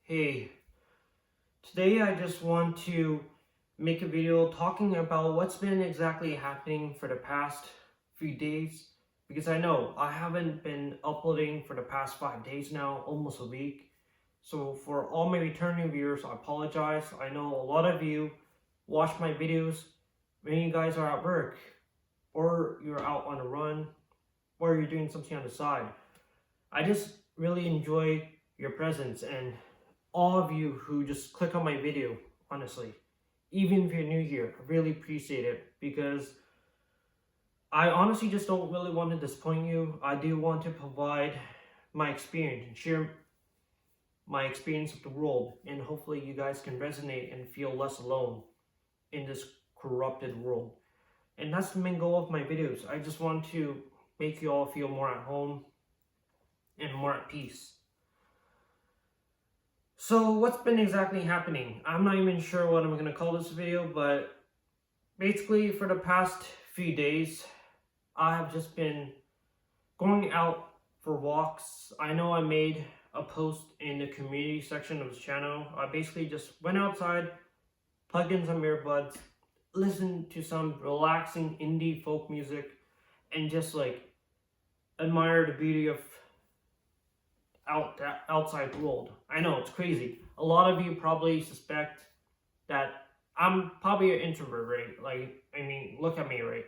Hey, today I just want to make a video talking about what's been exactly happening for the past few days because I know I haven't been uploading for the past 5 days now, almost a week. So for all my returning viewers, I apologize. I know a lot of you watch my videos when you guys are at work or you're out on a run or you're doing something on the side. I just really enjoy your presence and all of you who just click on my video, honestly. Even if you're new here, I really appreciate it because I honestly just don't really want to disappoint you. I do want to provide my experience and share my experience of the world, and hopefully you guys can resonate and feel less alone in this corrupted world. And that's the main goal of my videos. I just want to make you all feel more at home and more at peace. So what's been exactly happening? I'm not even sure what I'm going to call this video, but basically for the past few days, I have just been going out for walks. I know I made a post in the community section of this channel. I basically just went outside, plugged in some earbuds, listened to some relaxing indie folk music, and just admire the beauty of outside world. I know it's crazy. A lot of you probably suspect that I'm probably an introvert, right? Look at me, right?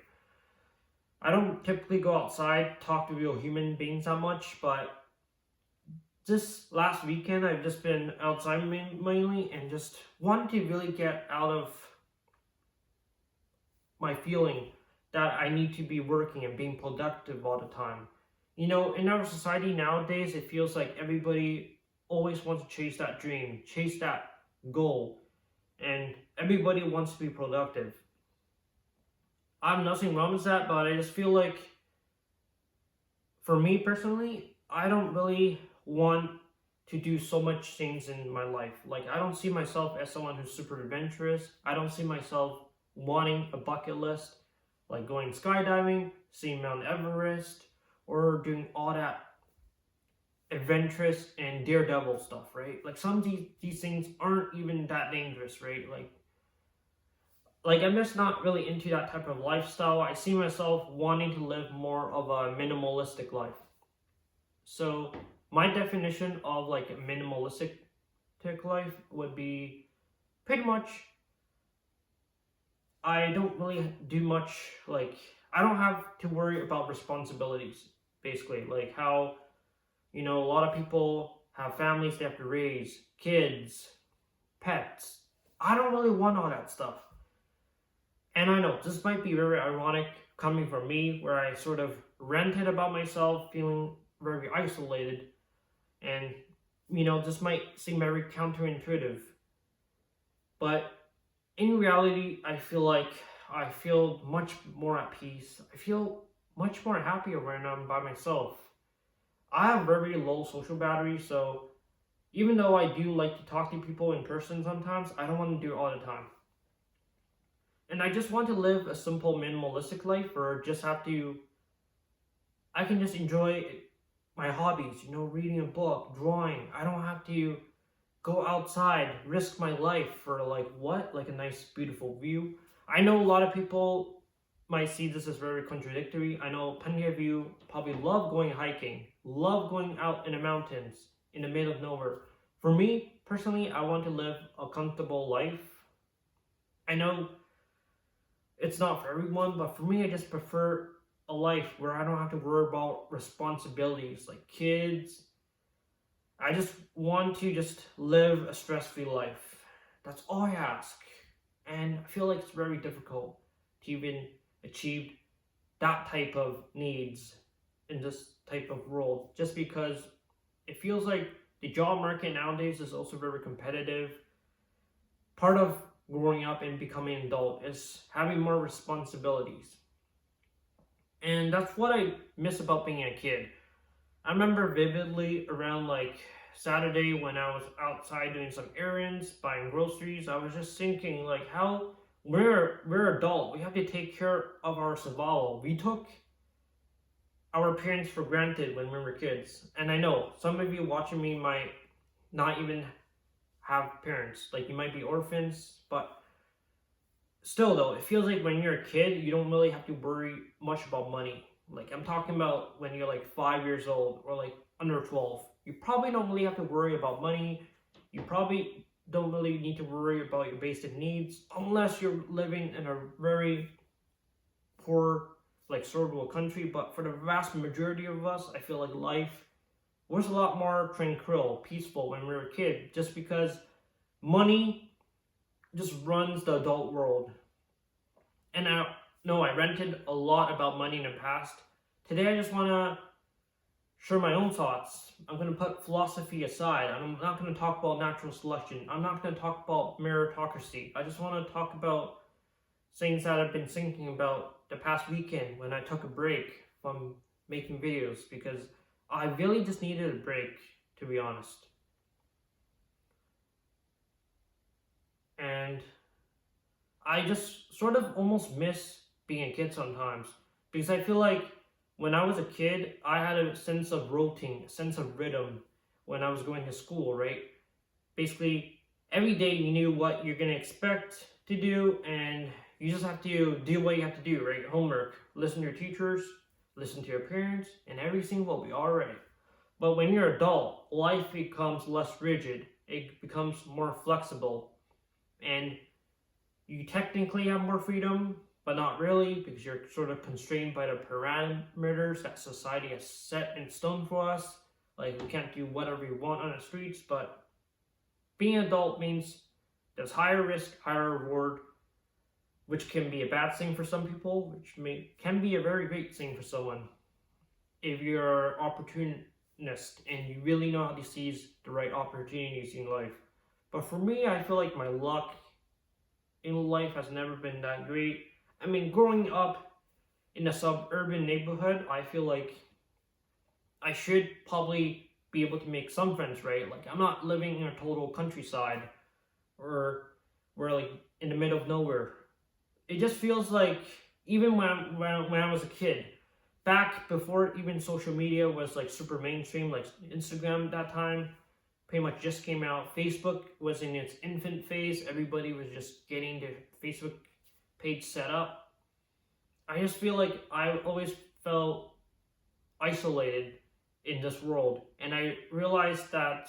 I don't typically go outside, talk to real human beings that much, but this last weekend I've just been outside mainly and just wanted to really get out of my feeling that I need to be working and being productive all the time. You know, in our society nowadays, it feels like everybody always wants to chase that dream, chase that goal, and everybody wants to be productive. I have nothing wrong with that, but I just feel like, for me personally, I don't really want to do so much things in my life. Like, I don't see myself as someone who's super adventurous. I don't see myself wanting a bucket list, like going skydiving, seeing Mount Everest, or doing all that adventurous and daredevil stuff, right? Like some of these things aren't even that dangerous, right? Like I'm just not really into that type of lifestyle. I see myself wanting to live more of a minimalistic life. So my definition of like a minimalistic life would be pretty much I don't really do much, I don't have to worry about responsibilities, basically. Like how, a lot of people have families they have to raise, kids, pets. I don't really want all that stuff. And I know this might be very ironic coming from me, where I sort of ranted about myself, feeling very isolated. And, this might seem very counterintuitive. But in reality, I feel much more at peace. I feel much more happier when I'm by myself. I have very low social battery, so even though I do like to talk to people in person sometimes, I don't want to do it all the time. And I just want to live a simple minimalistic life where I can just enjoy my hobbies, reading a book, drawing. I don't have to go outside, risk my life for a nice beautiful view. I know a lot of people might see this as very contradictory. I know plenty of you probably love going hiking, love going out in the mountains, in the middle of nowhere. For me, personally, I want to live a comfortable life. I know it's not for everyone, but for me, I just prefer a life where I don't have to worry about responsibilities like kids. I just want to just live a stress-free life. That's all I ask. And I feel like it's very difficult to even achieve that type of needs in this type of world, just because it feels like the job market nowadays is also very competitive. Part of growing up and becoming an adult is having more responsibilities. And that's what I miss about being a kid. I remember vividly around Saturday when I was outside doing some errands, buying groceries. I was just thinking how we're adult. We have to take care of our survival. We took our parents for granted when we were kids. And I know some of you watching me might not even have parents. Like, you might be orphans, but still though, it feels like when you're a kid, you don't really have to worry much about money. Like, I'm talking about when you're like 5 years old or like under 12. You probably don't really have to worry about money. You probably don't really need to worry about your basic needs unless you're living in a very poor, like, third world country. But for the vast majority of us, I feel like life was a lot more tranquil, peaceful when we were a kid, just because money just runs the adult world. And I know I ranted a lot about money in the past. Today I just want to share my own thoughts. I'm going to put philosophy aside. I'm not going to talk about natural selection. I'm not going to talk about meritocracy. I just want to talk about things that I've been thinking about the past weekend when I took a break from making videos, because I really just needed a break, to be honest. And I just sort of almost miss being a kid sometimes, because I feel like when I was a kid, I had a sense of routine, a sense of rhythm when I was going to school, right? Basically, every day you knew what you're going to expect to do, and you just have to do what you have to do, right? Homework, listen to your teachers, listen to your parents, and everything will be alright. But when you're an adult, life becomes less rigid, it becomes more flexible, and you technically have more freedom, but not really, because you're sort of constrained by the parameters that society has set in stone for us. Like, we can't do whatever we want on the streets, but being an adult means there's higher risk, higher reward, which can be a bad thing for some people, which can be a very great thing for someone if you're an opportunist and you really know how to seize the right opportunities in life. But for me, I feel like my luck in life has never been that great. I mean, growing up in a suburban neighborhood, I feel like I should probably be able to make some friends, right? Like, I'm not living in a total countryside or we're like in the middle of nowhere. It just feels like, even when I was a kid, back before even social media was like super mainstream, like Instagram at that time pretty much just came out. Facebook was in its infant phase. Everybody was just getting their Facebook page set up. I just feel like I always felt isolated in this world, and I realized that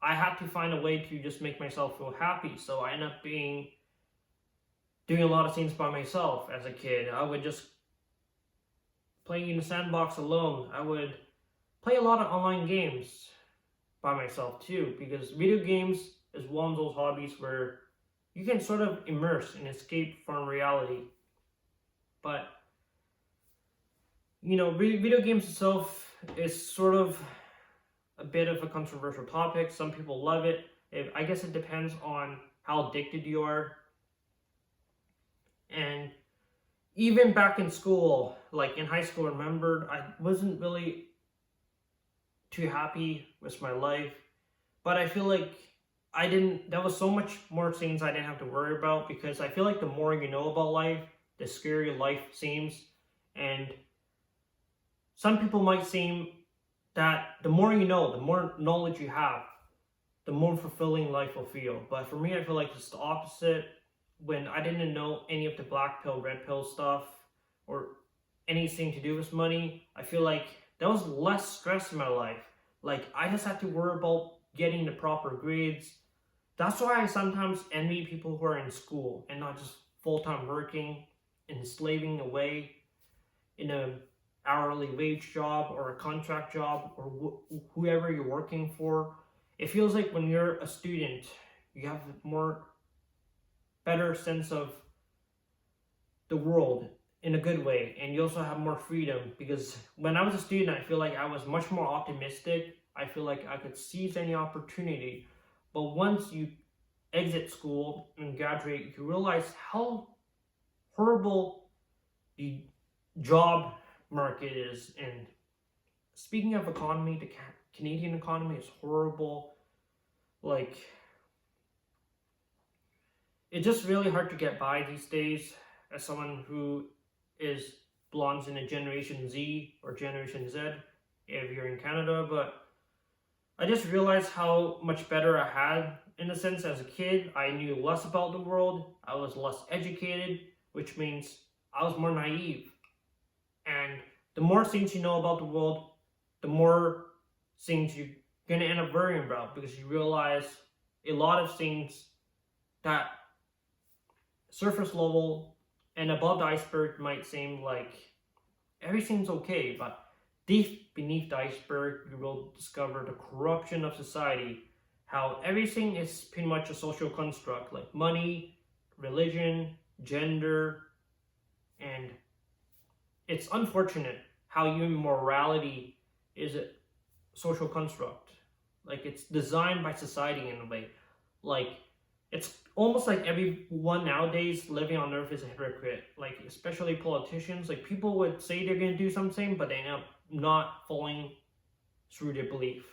I had to find a way to just make myself feel happy. So I ended up doing a lot of things by myself as a kid. I would just play in the sandbox alone. I would play a lot of online games by myself too, because video games is one of those hobbies where you can sort of immerse and escape from reality. But, you know, video games itself is sort of a bit of a controversial topic. Some people love it. I guess it depends on how addicted you are. And even back in school, like in high school, I remembered I wasn't really too happy with my life, but I feel like there was so much more things I didn't have to worry about, because I feel like the more you know about life, the scarier life seems. And some people might seem that the more you know, the more knowledge you have, the more fulfilling life will feel. But for me, I feel like it's the opposite. When I didn't know any of the black pill, red pill stuff, or anything to do with money, I feel like there was less stress in my life. Like, I just had to worry about getting the proper grades. That's why I sometimes envy people who are in school and not just full-time working and slaving away in a hourly wage job or a contract job, or whoever you're working for. It feels like when you're a student, you have more better sense of the world in a good way, and you also have more freedom, because when I was a student, I feel like I was much more optimistic. I feel like I could seize any opportunity. But once you exit school and graduate, you realize how horrible the job market is. And speaking of economy, the Canadian economy is horrible. Like, it's just really hard to get by these days as someone who belongs in a Generation Z or Generation Z if you're in Canada. But I just realized how much better I had in a sense as a kid. I knew less about the world, I was less educated, which means I was more naive. And the more things you know about the world, the more things you're gonna end up worrying about because you realize a lot of things that surface level and above the iceberg might seem like everything's okay, but deep beneath the iceberg, you will discover the corruption of society, how everything is pretty much a social construct like money, religion, gender, and it's unfortunate how even morality is a social construct. Like it's designed by society in a way. Like it's almost like everyone nowadays living on earth is a hypocrite. Like especially politicians. Like people would say they're gonna do something, but they end up not following through their belief.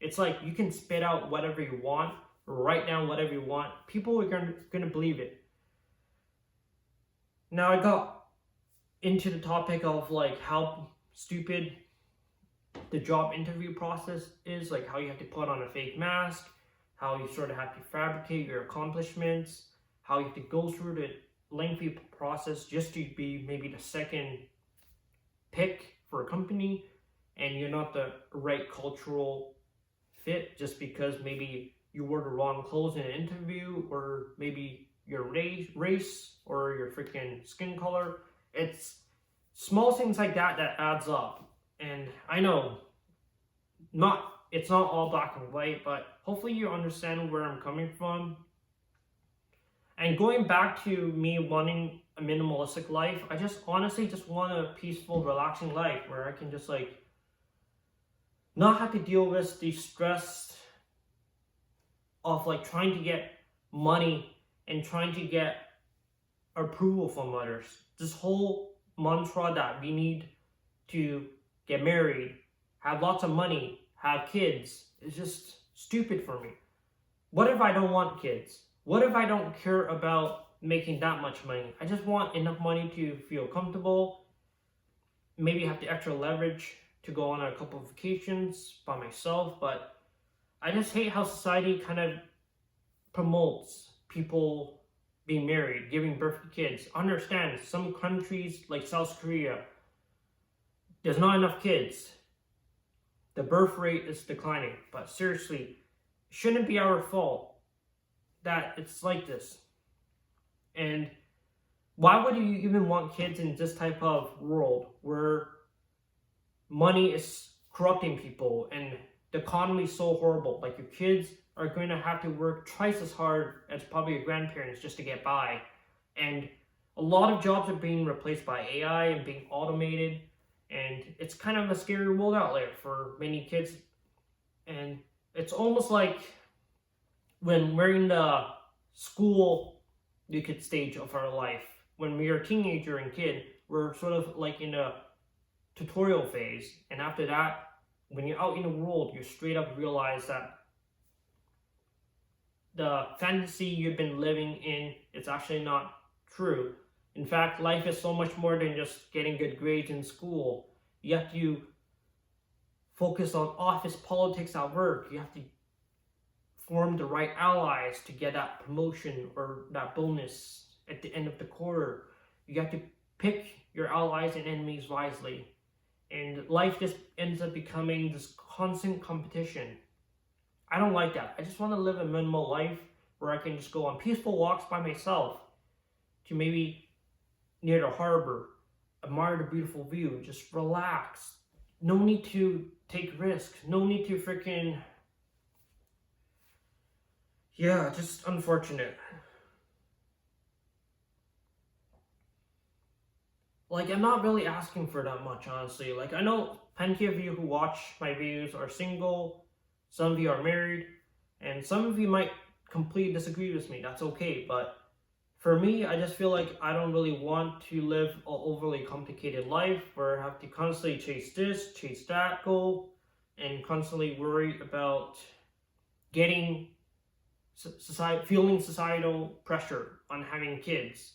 It's like you can spit out whatever you want, write down whatever you want. People are gonna believe it. Now I got into the topic of like how stupid the job interview process is, like how you have to put on a fake mask, how you sort of have to fabricate your accomplishments, how you have to go through the lengthy process just to be maybe the second pick for a company, and you're not the right cultural fit just because maybe you wore the wrong clothes in an interview, or maybe your race or your freaking skin color. It's small things like that that adds up. And I know it's not all black and white, but hopefully you understand where I'm coming from. And going back to me wanting a minimalistic life, I just honestly just want a peaceful, relaxing life where I can just like not have to deal with the stress of like trying to get money and trying to get approval from others. This whole mantra that we need to get married, have lots of money, have kids is just stupid for me. What if I don't want kids? What if I don't care about making that much money? I just want enough money to feel comfortable, maybe have the extra leverage to go on a couple of vacations by myself, but I just hate how society kind of promotes people being married, giving birth to kids. Understand, some countries like South Korea, there's not enough kids. The birth rate is declining, but seriously, it shouldn't be our fault that it's like this. And why would you even want kids in this type of world where money is corrupting people and the economy is so horrible? Like your kids are going to have to work twice as hard as probably your grandparents just to get by. And a lot of jobs are being replaced by AI and being automated. And it's kind of a scary world out there for many kids. And it's almost like when we're in the school, you could stage of our life. When we are a teenager and kid, we're sort of like in a tutorial phase. And after that, when you're out in the world, you straight up realize that the fantasy you've been living in is actually not true. In fact, life is so much more than just getting good grades in school. You have to focus on office politics at work. You have to form the right allies to get that promotion or that bonus at the end of the quarter. You have to pick your allies and enemies wisely. And life just ends up becoming this constant competition. I don't like that. I just want to live a minimal life where I can just go on peaceful walks by myself to maybe near the harbor, admire the beautiful view, just relax. No need to take risks. No need to freaking... Yeah, just unfortunate. Like, I'm not really asking for that much, honestly. Like, I know plenty of you who watch my videos are single, some of you are married, and some of you might completely disagree with me. That's okay, but for me, I just feel like I don't really want to live an overly complicated life where I have to constantly chase this, chase that goal, and constantly worry about getting feeling societal pressure on having kids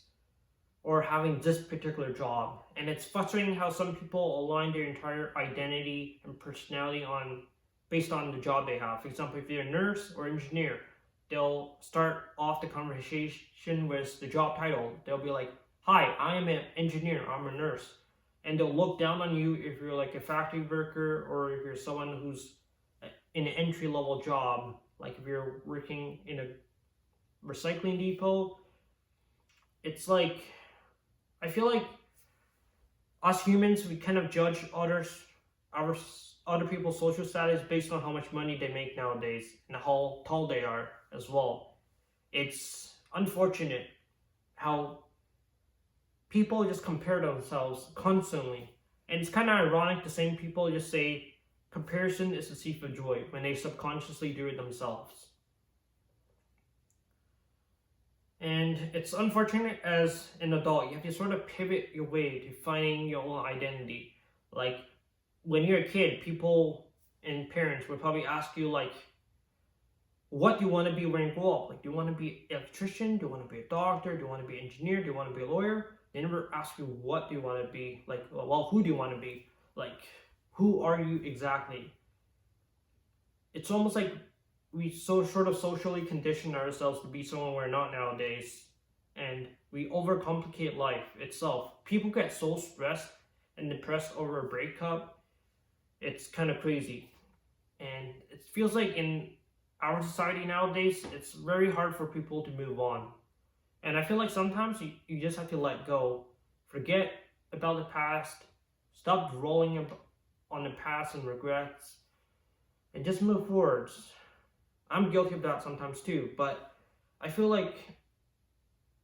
or having this particular job. And it's frustrating how some people align their entire identity and personality on based on the job they have. For example, if you're a nurse or engineer, they'll start off the conversation with the job title. They'll be like, "Hi, I am an engineer, I'm a nurse." And they'll look down on you if you're like a factory worker, or if you're someone who's in an entry-level job, like if you're working in a recycling depot. It's like, I feel like us humans, we kind of judge other people's social status based on how much money they make nowadays and how tall they are as well. It's unfortunate how people just compare themselves constantly. And it's kind of ironic the same people just say comparison is the thief of joy when they subconsciously do it themselves. And it's unfortunate as an adult, you have to sort of pivot your way to finding your own identity. Like when you're a kid, people and parents would probably ask you like, what do you want to be when you grow up? Like, do you want to be an electrician? Do you want to be a doctor? Do you want to be an engineer? Do you want to be a lawyer? They never ask you what do you want to be. Like, well, who do you want to be? Like, who are you exactly? It's almost like we so sort of socially condition ourselves to be someone we're not nowadays, and we overcomplicate life itself. People get so stressed and depressed over a breakup. It's kind of crazy, and it feels like in our society nowadays, it's very hard for people to move on. And I feel like sometimes you just have to let go, forget about the past, stop dwelling on the past and regrets, and just move forwards. I'm guilty of that sometimes too, but I feel like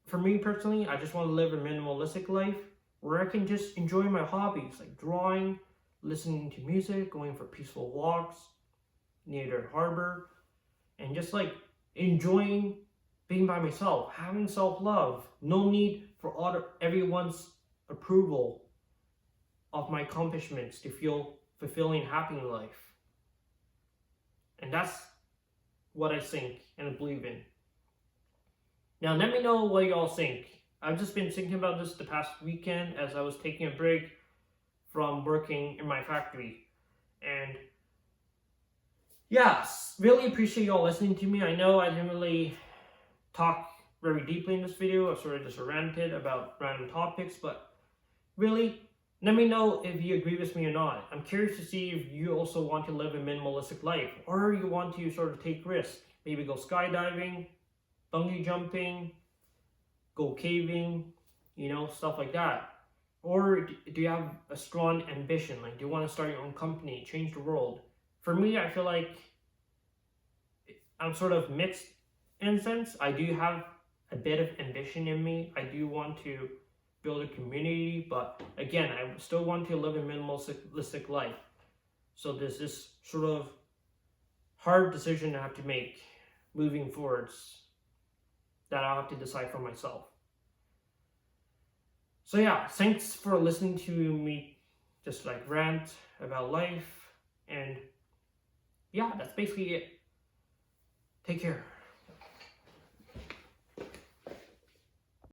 for me personally, I just want to live a minimalistic life where I can just enjoy my hobbies like drawing, listening to music, going for peaceful walks near the harbor, and just like enjoying being by myself, having self-love, no need for everyone's approval of my accomplishments to feel fulfilling and happy in life. And that's what I think and I believe in. Now let me know what y'all think. I've just been thinking about this the past weekend as I was taking a break from working in my factory. And yes, really appreciate y'all listening to me. I know I didn't really talk very deeply in this video. I sort of just ranted about random topics, but really, let me know if you agree with me or not. I'm curious to see if you also want to live a minimalistic life, or you want to sort of take risks. Maybe go skydiving, bungee jumping, go caving, stuff like that. Or do you have a strong ambition? Like, do you want to start your own company, change the world? For me, I feel like I'm sort of mixed in a sense. I do have a bit of ambition in me. I do want to build a community, but again, I still want to live a minimalistic life. So there's this sort of hard decision I have to make moving forwards that I'll have to decide for myself. So yeah, thanks for listening to me just like rant about life, and yeah, that's basically it. Take care.